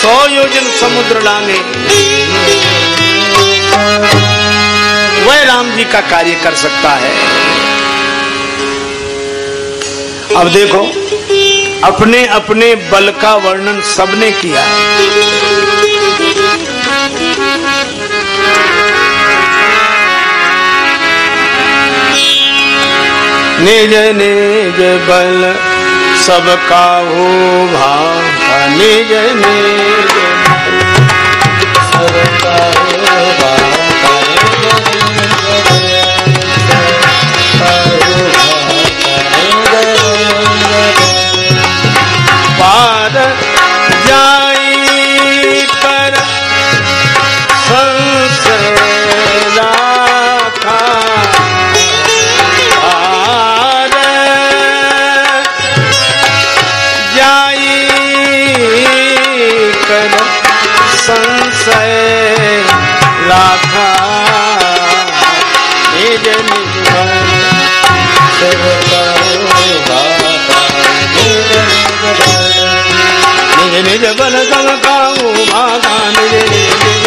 100 योजन समुद्र लांगे, वह राम जी का कार्य कर सकता है। अब देखो, अपने अपने बल का वर्णन सबने किया। निज निज बल सबका हो भाका, निज निज सबका हो भाका, पार जाई कर संशय राखा, पार जाई कर संशय राखा, निज निज सबका निज बल सबका हो भागा, निज निज निज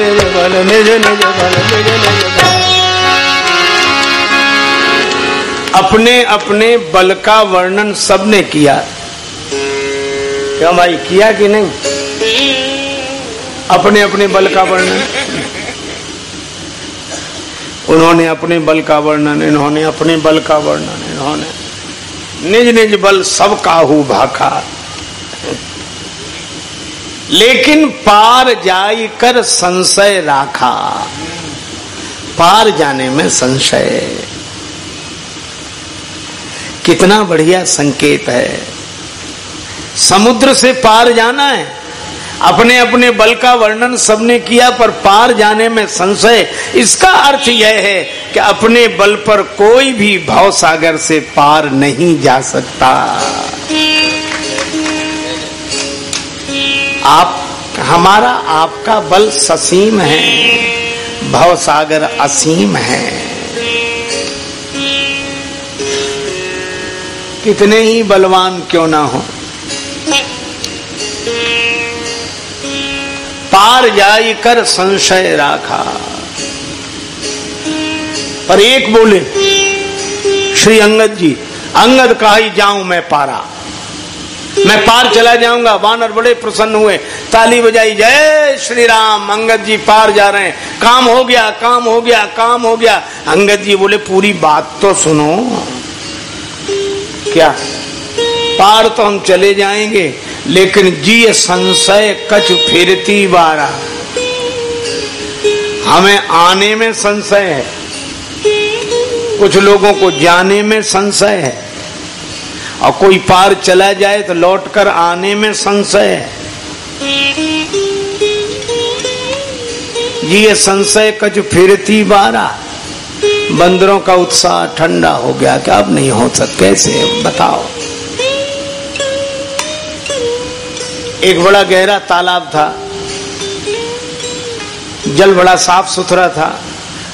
निज बल निज निज बल। अपने अपने बल का वर्णन सबने किया। क्या भाई किया कि नहीं? अपने अपने बल का वर्णन, उन्होंने अपने बल का वर्णन, इन्होंने अपने बल का वर्णन, इन्होंने निज निज बल सब काहू भाखा। लेकिन पार जाई कर संशय राखा, पार जाने में संशय, कितना बढ़िया संकेत है। समुद्र से पार जाना है, अपने अपने बल का वर्णन सबने किया, पर पार जाने में संशय। इसका अर्थ यह है कि अपने बल पर कोई भी भव सागर से पार नहीं जा सकता। हमारा आपका बल ससीम है, भव सागर असीम है। कितने ही बलवान क्यों ना हो, पार जाई कर संशय राखा। पर एक बोले श्री अंगद जी, अंगद कहा ही जाऊं मैं पारा, मैं पार चला जाऊंगा। वानर बड़े प्रसन्न हुए, ताली बजाई, जय श्री राम, अंगद जी पार जा रहे हैं, काम हो गया, काम हो गया, काम हो गया। अंगद जी बोले पूरी बात तो सुनो। क्या? पार तो हम चले जाएंगे, लेकिन जी संशय कछु फिरती बारा, हमें आने में संशय है, कुछ लोगों को जाने में संशय है, और कोई पार चला जाए तो लौटकर आने में संशय है। ये संशय कछ फिरती बारा, बंदरों का उत्साह ठंडा हो गया कि अब नहीं हो सकता, कैसे बताओ। एक बड़ा गहरा तालाब था, जल बड़ा साफ सुथरा था,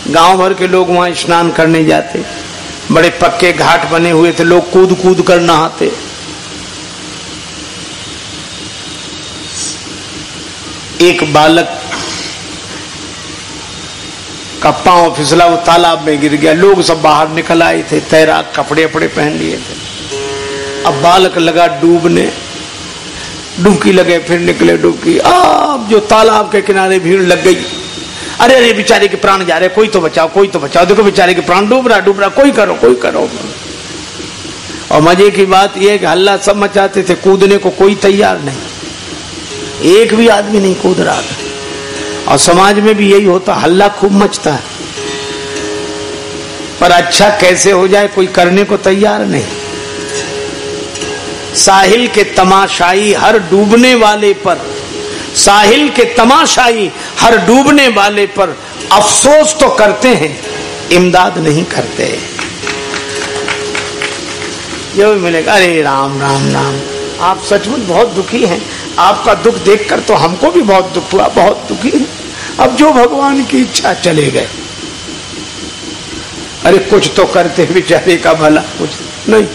गांव भर के लोग वहां स्नान करने जाते, बड़े पक्के घाट बने हुए थे, लोग कूद कूद कर नहाते। एक बालक का पांव फिसला, वो तालाब में गिर गया। लोग सब बाहर निकल आए थे, तैराक कपड़े अपड़े पहन लिए थे। अब बालक लगा डूबने, डुबकी लगे, फिर निकले डुबकी। अब जो तालाब के किनारे भीड़ लग गई, अरे अरे बेचारे के प्राण जा रहे, कोई तो बचाओ, कोई तो बचाओ, देखो बेचारे के प्राण डूब रहा, कोई करो, कोई करो। और मजे की बात यह है कि हल्ला सब मचाते थे, कूदने को कोई तैयार नहीं, एक भी आदमी नहीं कूद रहा था। और समाज में भी यही होता, हल्ला खूब मचता है, पर अच्छा कैसे हो जाए कोई करने को तैयार नहीं। साहिल के तमाशाई हर डूबने वाले पर साहिल के तमाशाई हर डूबने वाले पर अफसोस तो करते हैं, इमदाद नहीं करते। जो भी मिलेगा, अरे राम राम राम, आप सचमुच बहुत दुखी हैं। आपका दुख देखकर तो हमको भी बहुत दुख हुआ, बहुत दुखी है। अब जो भगवान की इच्छा, चले गए। अरे कुछ तो करते बेचारे का भला, कुछ नहीं,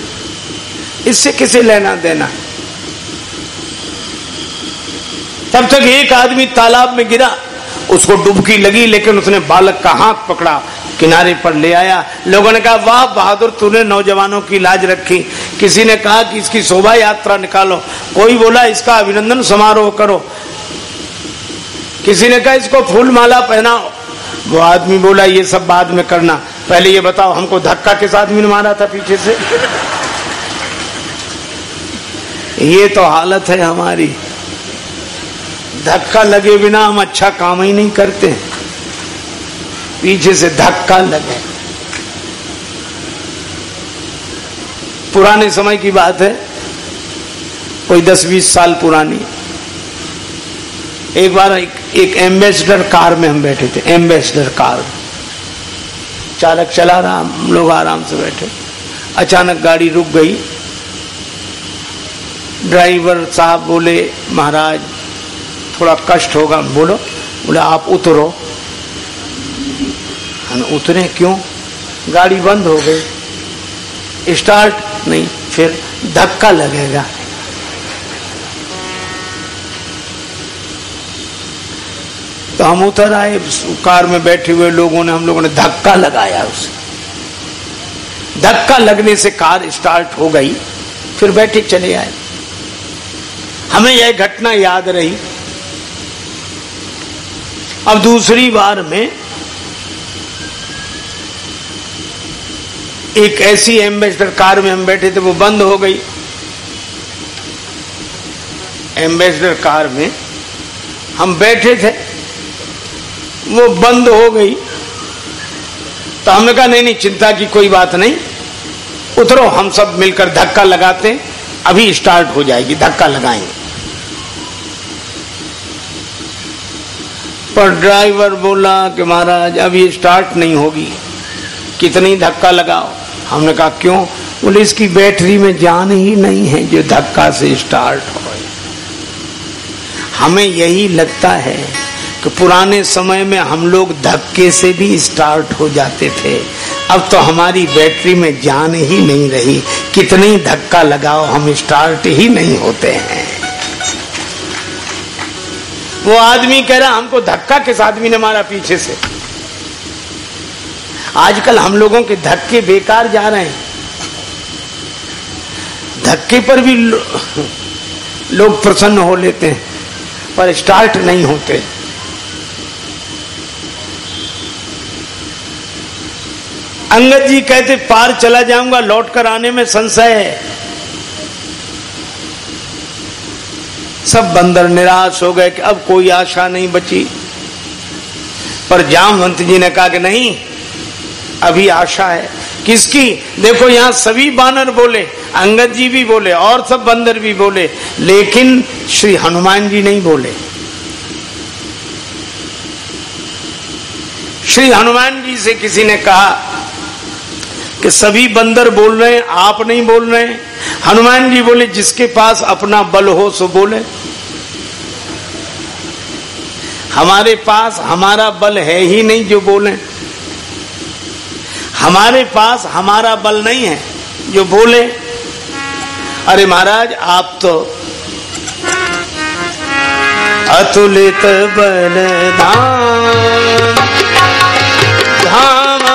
इससे किसे लेना देना। तब तक एक आदमी तालाब में गिरा, उसको डुबकी लगी, लेकिन उसने बालक का हाथ पकड़ा, किनारे पर ले आया। लोगों ने कहा, वाह बहादुर, तूने नौजवानों की लाज रखी। किसी ने कहा कि इसकी शोभा यात्रा निकालो, कोई बोला इसका अभिनंदन समारोह करो, किसी ने कहा इसको फूल माला पहनाओ। वो आदमी बोला, ये सब बाद में करना, पहले ये बताओ हमको धक्का किस आदमी ने मारा था पीछे से। ये तो हालत है हमारी, धक्का लगे बिना हम अच्छा काम ही नहीं करते, पीछे से धक्का लगे। पुराने समय की बात है, कोई 10-20 साल पुरानी। एक बार एक एम्बेसडर कार में हम बैठे थे, एम्बेसडर कार, चालक चला रहा, हम लोग आराम से बैठे। अचानक गाड़ी रुक गई। ड्राइवर साहब बोले, महाराज थोड़ा कष्ट होगा। बोलो, बोले आप उतरो। हम उतरे, क्यों? गाड़ी बंद हो गई, स्टार्ट नहीं, फिर धक्का लगेगा। तो हम उतर आए, कार में बैठे हुए लोगों ने, हम लोगों ने धक्का लगाया उसे। धक्का लगने से कार स्टार्ट हो गई, फिर बैठे चले आए। हमें यह घटना याद रही। अब दूसरी बार में एक ऐसी एम्बेसडर कार में हम बैठे थे, वो बंद हो गई। एम्बेसडर कार में हम बैठे थे, वो बंद हो गई। तो हमने कहा नहीं नहीं, चिंता की कोई बात नहीं, उतरो, हम सब मिलकर धक्का लगाते हैं, अभी स्टार्ट हो जाएगी, धक्का लगाएंगे। पर ड्राइवर बोला कि महाराज अभी स्टार्ट नहीं होगी, कितनी धक्का लगाओ। हमने कहा क्यों? बोले इसकी बैटरी में जान ही नहीं है जो धक्का से स्टार्ट हो। हमें यही लगता है कि पुराने समय में हम लोग धक्के से भी स्टार्ट हो जाते थे, अब तो हमारी बैटरी में जान ही नहीं रही, कितनी धक्का लगाओ हम स्टार्ट ही नहीं होते हैं। वो आदमी कह रहा हमको धक्का किस आदमी ने मारा पीछे से। आजकल हम लोगों के धक्के बेकार जा रहे हैं, धक्के पर भी लोग प्रसन्न हो लेते हैं, पर स्टार्ट नहीं होते। अंगद जी कहते पार चला जाऊंगा, लौट कर आने में संशय है। सब बंदर निराश हो गए कि अब कोई आशा नहीं बची। पर जामवंत जी ने कहा कि नहीं, अभी आशा है। किसकी? देखो यहां सभी बानर बोले, अंगद जी भी बोले और सब बंदर भी बोले, लेकिन श्री हनुमान जी नहीं बोले। श्री हनुमान जी से किसी ने कहा कि सभी बंदर बोल रहे हैं, आप नहीं बोल रहे हैं। हनुमान जी बोले जिसके पास अपना बल हो सो बोले। हमारे पास हमारा बल है ही नहीं जो बोले, हमारे पास हमारा बल नहीं है जो बोले। अरे महाराज आप तो अतुलित बलधाम धाम,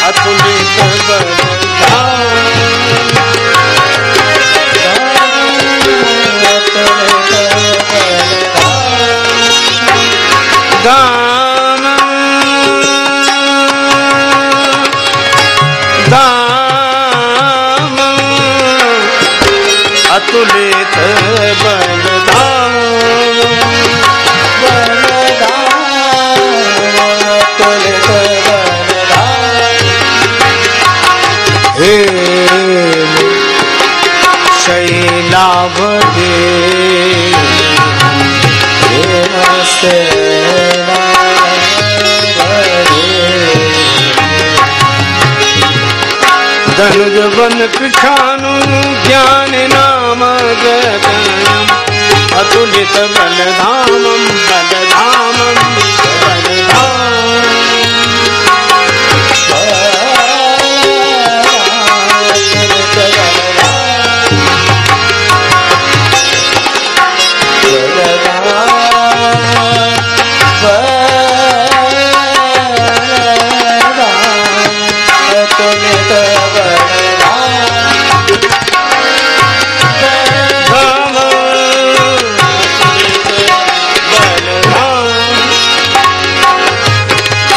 अतुलित बलधाम धाम धाम, अतुलित बलधाम बलधाम, अतुलित बलधाम कृषाणु ज्ञान नाम जगयम् अतुलित बलधामं बलधामं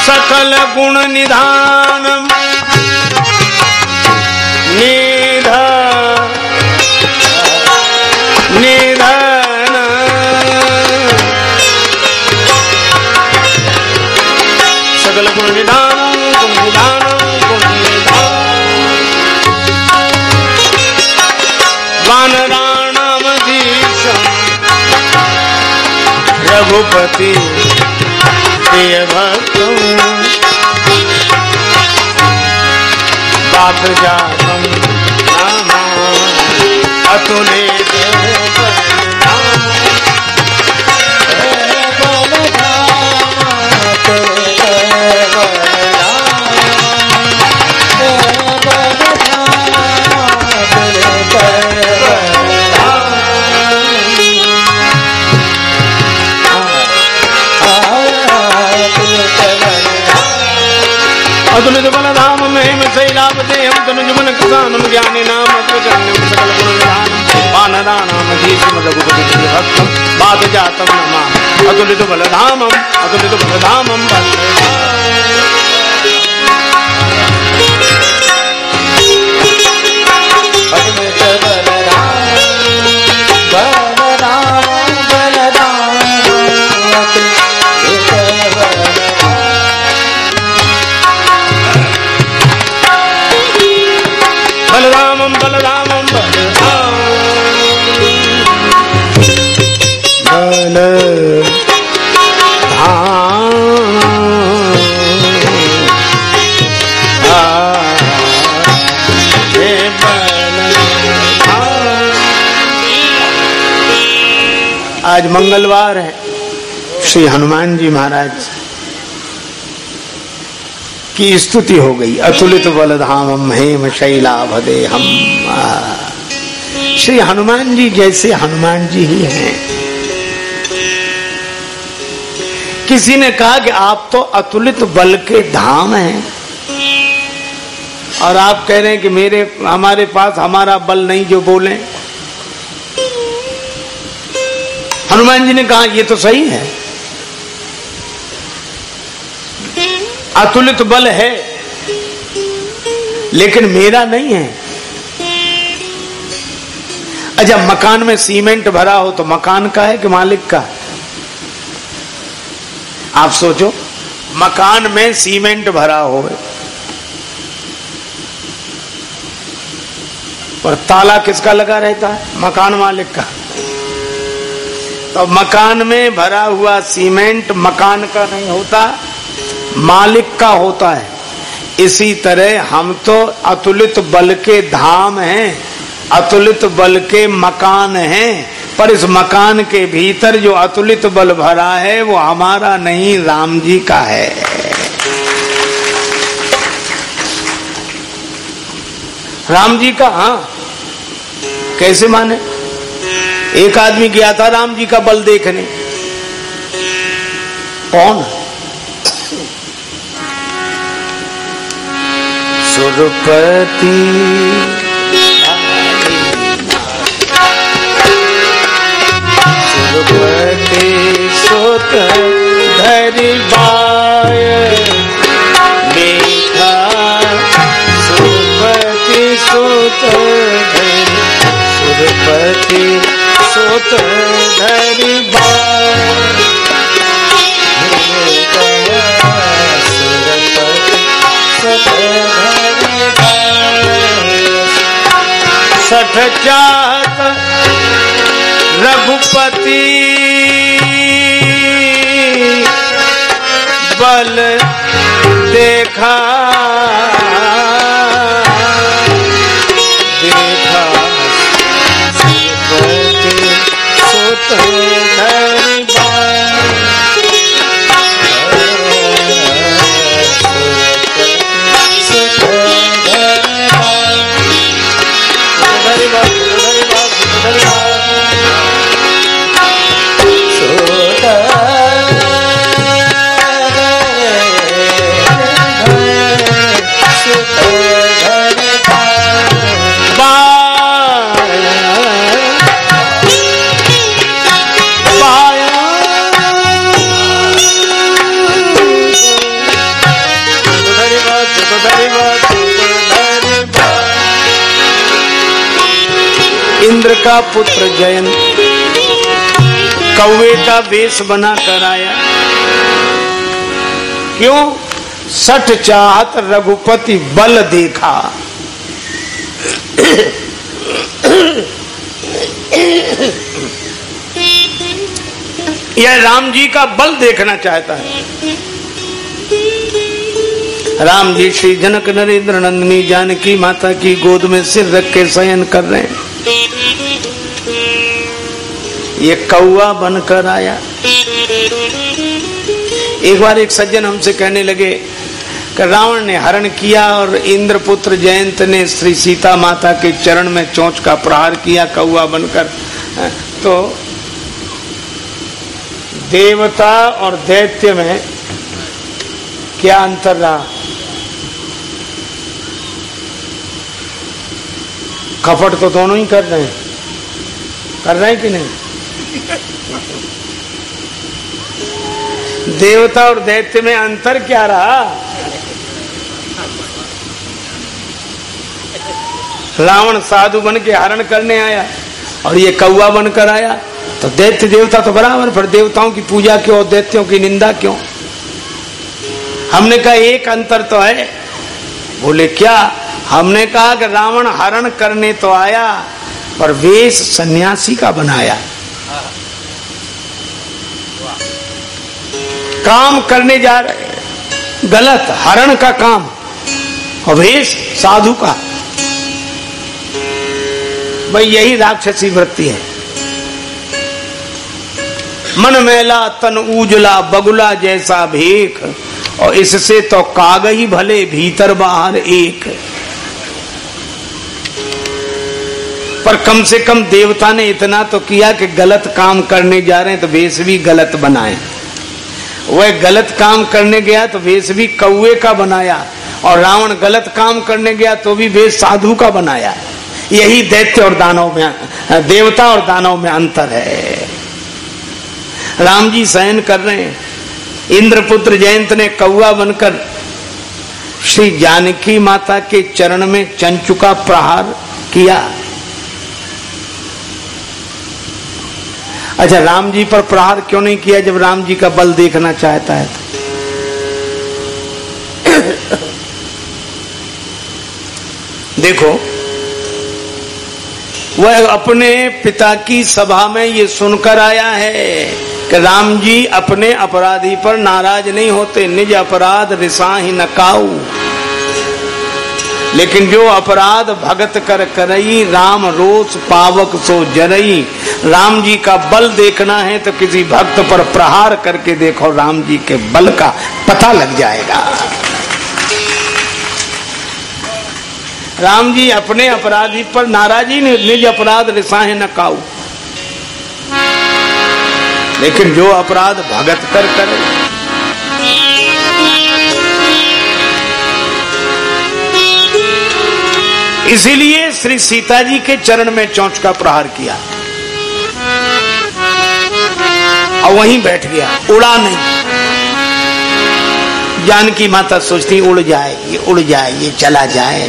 सकल गुण निधानम निधन सकल गुण निधानम गुण निधानम गुण निधान वानराणामधीशम रघुपति प्रिय भक्तों बात जातम नामा अतुलित अतुलित बलधाम में शैलावदेहं तनुजुमन कृतानम ज्ञानी नाम अग्रगण्यं सकल गुण निधानम वानराणाम धीशम रघुपति भक्तम बात जातम नमामि अतुलित बलधामम अतुलित बलधामम बलरामम बलरामम आज मंगलवार है। श्री हनुमान जी महाराज की स्तुति हो गई। अतुलित बलधामम हेम शैलाभदेहम। श्री हनुमान जी जैसे हनुमान जी ही हैं। किसी ने कहा कि आप तो अतुलित बल के धाम हैं और आप कह रहे हैं कि हमारे पास हमारा बल नहीं जो बोले। हनुमान जी ने कहा ये तो सही है, अतुलित बल है लेकिन मेरा नहीं है। अच्छा, मकान में सीमेंट भरा हो तो मकान का है कि मालिक का? आप सोचो, मकान में सीमेंट भरा हो और ताला किसका लगा रहता है? मकान मालिक का। तो मकान में भरा हुआ सीमेंट मकान का नहीं होता, मालिक का होता है। इसी तरह हम तो अतुलित बल के धाम हैं, अतुलित बल के मकान हैं, पर इस मकान के भीतर जो अतुलित बल भरा है वो हमारा नहीं, राम जी का है। राम जी का। हाँ, कैसे माने? एक आदमी गया था राम जी का बल देखने। कौन? सुरपति सुरपति सुत धरि बाय देखा सुरपति सुत धरि सुरपति सुत धरि बाय सठ चाहत रघुपति बल देखा इंद्र का पुत्र जयंत कौवे का वेश बना कर आया। क्यों? सठ चाहत रघुपति बल देखा। यह राम जी का बल देखना चाहता है। राम जी श्री जनक नरेंद्र नंदिनी जानकी माता की गोद में सिर रख के शयन कर रहे हैं। ये कौवा बनकर आया। एक बार एक सज्जन हमसे कहने लगे कि रावण ने हरण किया और इंद्रपुत्र जयंत ने श्री सीता माता के चरण में चोंच का प्रहार किया कौवा बनकर। तो देवता और दैत्य में क्या अंतर रहा? कपट तो दोनों ही कर रहे हैं कि नहीं? देवता और दैत्य में अंतर क्या रहा? रावण साधु बन के हरण करने आया और ये कौवा बनकर आया। तो दैत्य देवता तो बराबर, पर देवताओं की पूजा क्यों और दैत्यों की निंदा क्यों? हमने कहा एक अंतर तो है। बोले क्या? हमने कहा कि रावण हरण करने तो आया पर वेश सन्यासी का बनाया। काम करने जा रहे गलत, हरण का काम और वेश साधु का। भाई यही राक्षसी वृत्ति है। मन मैला तन उजला बगुला जैसा भेख, और इससे तो कागही भले भीतर बाहर एक। पर कम से कम देवता ने इतना तो किया कि गलत काम करने जा रहे हैं तो वेश भी गलत बनाए। वह गलत काम करने गया तो वेश भी कौवे का बनाया, और रावण गलत काम करने गया तो भी वेश साधु का बनाया। यही दैत्य और दानव में, देवता और दानव में अंतर है। राम जी शयन कर रहे हैं, इंद्रपुत्र जयंत ने कौवा बनकर श्री जानकी माता के चरण में चंचु का प्रहार किया। अच्छा, राम जी पर प्रहार क्यों नहीं किया जब राम जी का बल देखना चाहता है? देखो, वह अपने पिता की सभा में ये सुनकर आया है कि राम जी अपने अपराधी पर नाराज नहीं होते। निज अपराध रिसाहि न काऊ, लेकिन जो अपराध भगत कर करई, राम रोष पावक सो जरई। राम जी का बल देखना है तो किसी भक्त पर प्रहार करके देखो, राम जी के बल का पता लग जाएगा। राम जी अपने अपराधी पर नाराजी नहीं, निज अपराध रिसाहे न काऊ, लेकिन जो अपराध भगत कर करे। इसीलिए श्री सीता जी के चरण में चोंच का प्रहार किया और वहीं बैठ गया, उड़ा नहीं। जानकी माता सोचती उड़ जाए, ये चला जाए।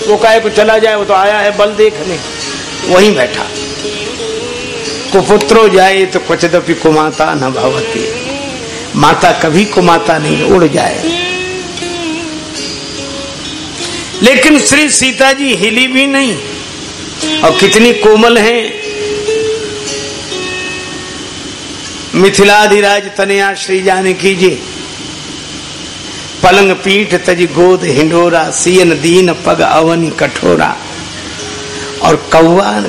वो काहे को चला जाए, वो तो आया है बल देखने। वहीं बैठा। कुपुत्रो जाए तो क्वचिदपि कुमाता न भवति। माता कभी कुमाता नहीं, उड़ जाए। लेकिन श्री सीता जी हिली भी नहीं, और कितनी कोमल हैं। मिथिलाधिराज तनया श्री जानकी जी, पलंग पीठ तज गोद हिंडोरा, सियन दीन पग अवनी कठोरा। और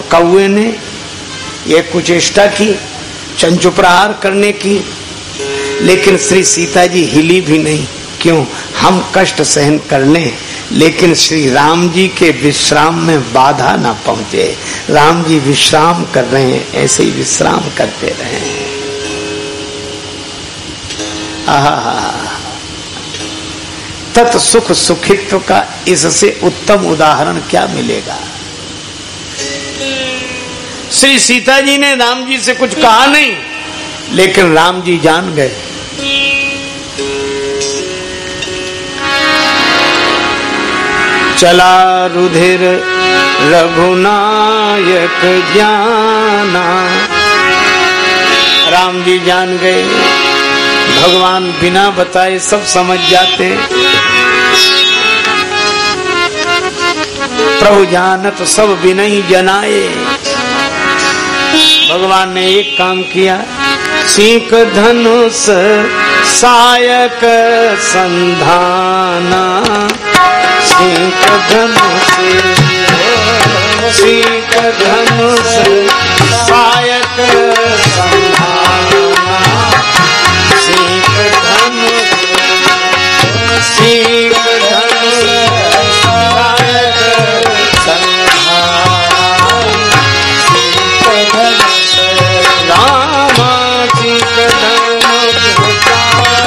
कौवे ने ये कुचेष्टा की, चंचु प्रहार करने की, लेकिन श्री सीता जी हिली भी नहीं। क्यों? हम कष्ट सहन कर लें, लेकिन श्री राम जी के विश्राम में बाधा ना पहुंचे। राम जी विश्राम कर रहे हैं, ऐसे ही विश्राम करते रहें। तत् सुख सुखित्व का इससे उत्तम उदाहरण क्या मिलेगा? श्री सीता जी ने राम जी से कुछ कहा नहीं, लेकिन राम जी जान गए। चला रुधिर रघुनायक जाना, राम जी जान गए। भगवान बिना बताए सब समझ जाते। प्रभु जानत सब बिनहि जनाए। भगवान ने एक काम किया, सीक धनुष सायक संधाना, सीक धनुष सायक संधाना, सीक धनुष सायक संधाना, सीक धनुष रामा, सीक धनुष सायक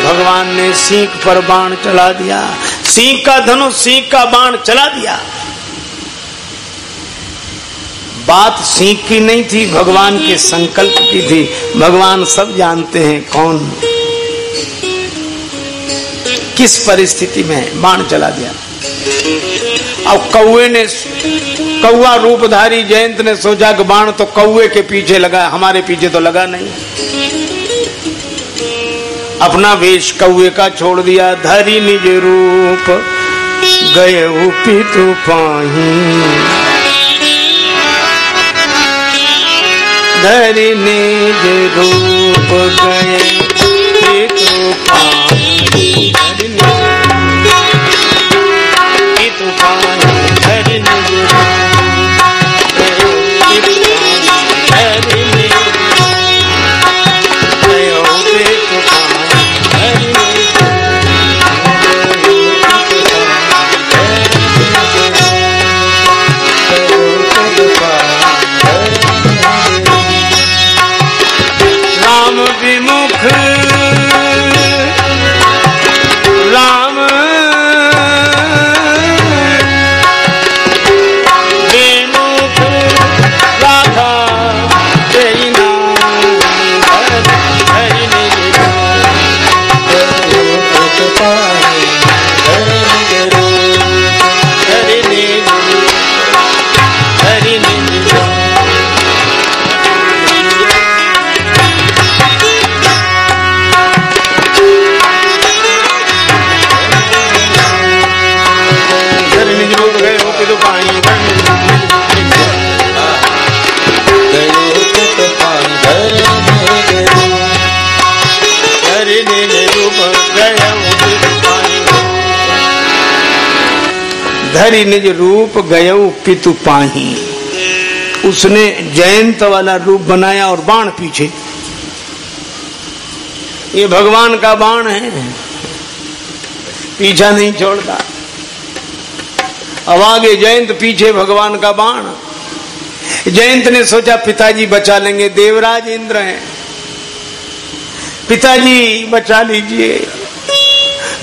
भगवान ने सींक पर बाण चला दिया। सींक का धनुष, सींक का बाण चला दिया। बात सींक की नहीं थी, भगवान के संकल्प की थी। भगवान सब जानते हैं कौन किस परिस्थिति में बाण चला दिया। अब कौवा रूपधारी जयंत ने सोचा कि बाण तो कौवे के पीछे लगा, हमारे पीछे तो लगा नहीं। अपना वेश कौवे का छोड़ दिया। धरी निज रूप गए पितु पाही, धरी निज रूप गए पितु पाही, पितु पाही, धरी निज विमुख राम विमुख राधा तेरी नाम हरि निज हरि निज धरि निज रूप गयऊ पितु पाही। उसने जयंत वाला रूप बनाया और बाण पीछे। ये भगवान का बाण है, पीछा नहीं छोड़ता। अब आगे जयंत, पीछे भगवान का बाण। जयंत ने सोचा पिताजी बचा लेंगे, देवराज इंद्र हैं, पिताजी बचा लीजिए।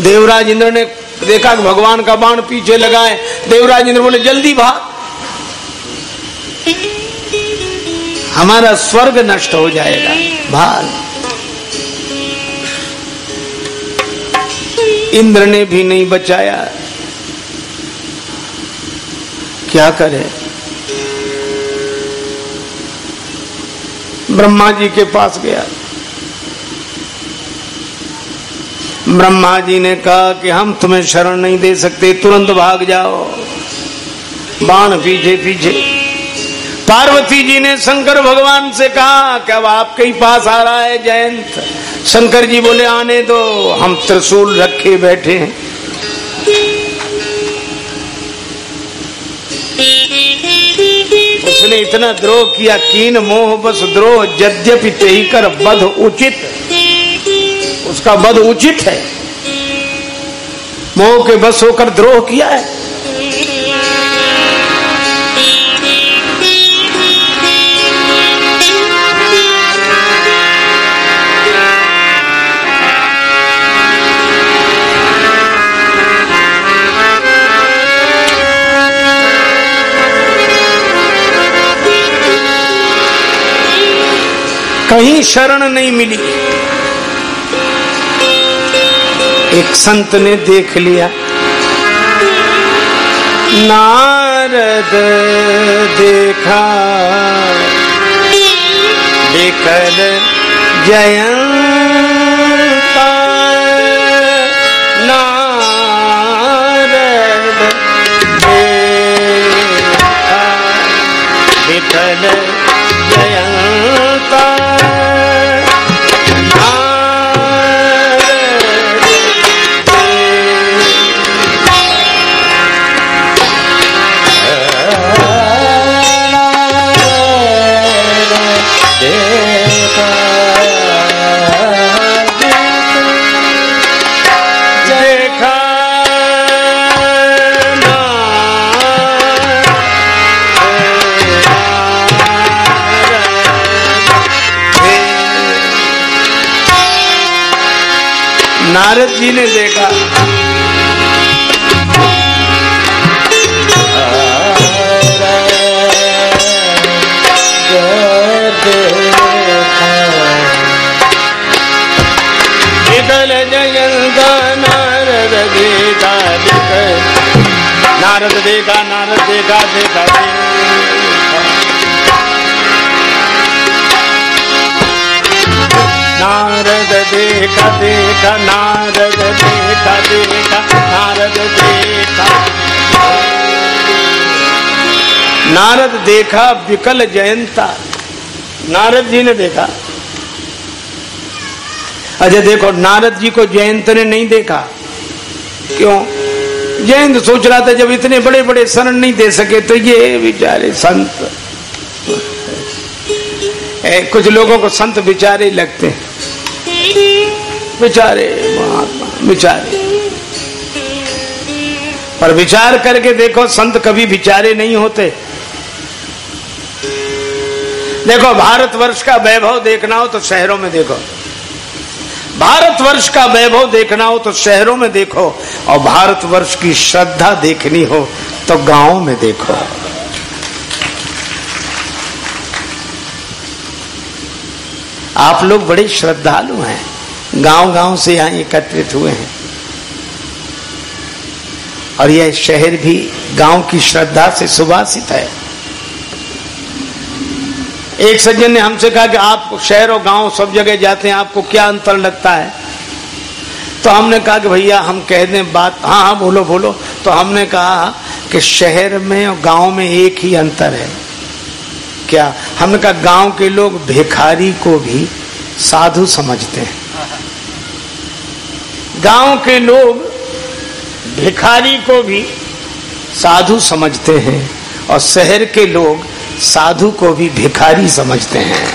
देवराज इंद्र ने देखा कि भगवान का बाण पीछे लगा है। देवराज इंद्र बोले जल्दी भाग, हमारा स्वर्ग नष्ट हो जाएगा, भाग। इंद्र ने भी नहीं बचाया। क्या करे? ब्रह्मा जी के पास गया। ब्रह्मा जी ने कहा कि हम तुम्हें शरण नहीं दे सकते, तुरंत भाग जाओ। बाण पीछे पीछे। पार्वती जी ने शंकर भगवान से कहा कि अब आपके ही पास आ रहा है जयंत। शंकर जी बोले आने दो, हम त्रिशूल रखे बैठे हैं। उसने इतना द्रोह किया, कीन मोह बस द्रोह, यद्यपि तेहि कर वध उचित। उसका वध उचित है, मोह के बस होकर द्रोह किया है। कहीं शरण नहीं मिली। एक संत ने देख लिया, नारद देखा विकल जयंता, नारद देखा विकल जयंता। नारद जी ने देखा, विकल जयंता नारद देखा, नारद देखा, नारद देखा, देखा नारद देखा, देखा नारद देखा, देखा नारद देखा। नारद देखा विकल जयंता, नारद जी ने देखा। अच्छा देखो, नारद जी को जयंत ने नहीं देखा। क्यों? जयंत सोच रहा था जब इतने बड़े बड़े शरण नहीं दे सके तो ये बेचारे संत, कुछ लोगों को संत बेचारे लगते हैं, बेचारे महात्मा बेचारे। पर विचार करके देखो, संत कभी बेचारे नहीं होते। देखो, भारतवर्ष का वैभव देखना हो तो शहरों में देखो, भारतवर्ष का वैभव देखना हो तो शहरों में देखो, और भारतवर्ष की श्रद्धा देखनी हो तो गांवों में देखो। आप लोग बड़े श्रद्धालु हैं, गांव-गांव से यहाँ एकत्रित हुए हैं, और यह शहर भी गांव की श्रद्धा से सुभाषित है। एक सज्जन ने हमसे कहा कि आप शहर और गांव सब जगह जाते हैं, आपको क्या अंतर लगता है? तो हमने कहा कि भैया हम कह दें बात। हाँ हाँ बोलो बोलो। तो हमने कहा कि शहर में और गांव में एक ही अंतर है। क्या? हमने कहा गांव के लोग भिखारी को भी साधु समझते हैं, गांव के लोग भिखारी को भी साधु समझते हैं, और शहर के लोग साधु को भी भिखारी समझते हैं।